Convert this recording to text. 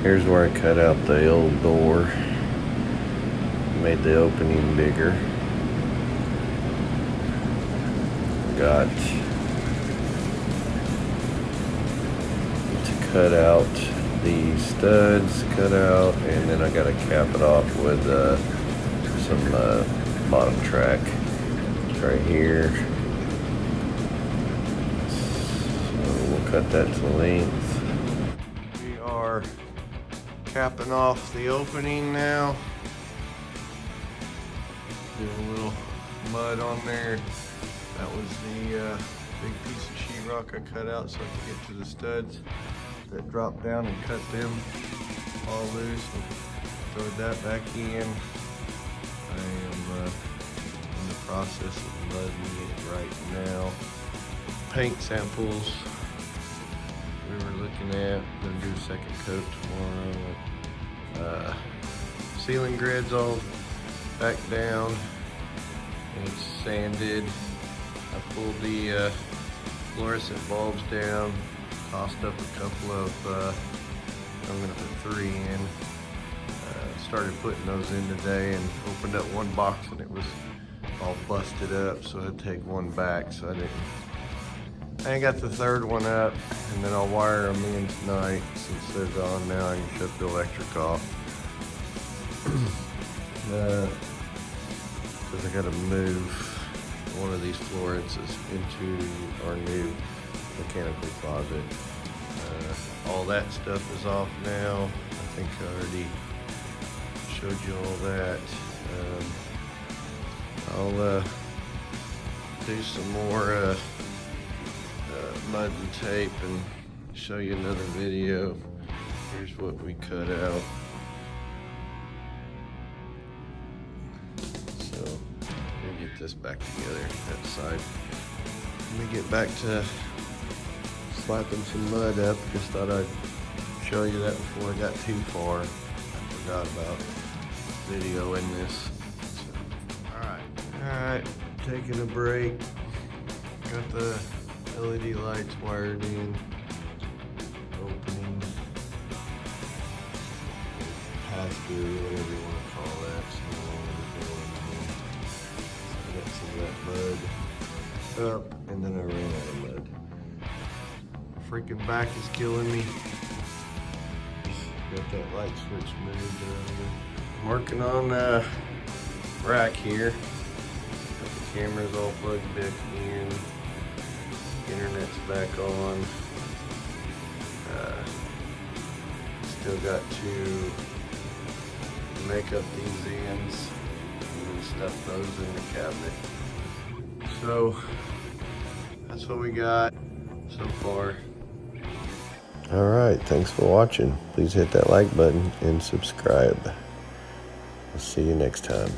Here's where I cut out the old door, made the opening bigger. Got to cut out the studs cut out, and then I got to cap it off with some bottom track. It's right here. So we'll cut that to length. We are capping off the opening now. Do a little mud on there. That was the big piece of sheetrock I cut out so I could get to the studs that dropped down and cut them all loose and throw that back in. I am in the process of mudding it right now. Paint samples we were looking at. Gonna do a second coat tomorrow. Ceiling grid's all back down. It's sanded. I pulled the fluorescent bulbs down, tossed up a couple of, I'm gonna put 3 in. Started putting those in today and opened up one box and it was all busted up, so I had to take one back. So I ain't got the third one up, and then I'll wire them in tonight. Since they're gone now, I can shut the electric off. Because I gotta move one of these fluorescents into our new mechanical closet. All that stuff is off now. I think I already showed you all that. I'll do some more mud and tape and show you another video. Here's what we cut out. So let me get this back together, that side. Let me get back to slapping some mud up. Just thought I'd show you that before I got too far. I forgot about videoing this. So, alright, taking a break. Got the LED lights wired in. Opening. Pass-through, whatever you want to call that. So I got some of that mud up, and then I ran out of mud. Freaking back is killing me. Got that light switch moved earlier. I'm working on rack here. Got the cameras all plugged back in. Internet's back on. Still got to make up these ends and then stuff those in the cabinet. So that's what we got so far. All right, thanks for watching. Please hit that like button and subscribe. I'll see you next time.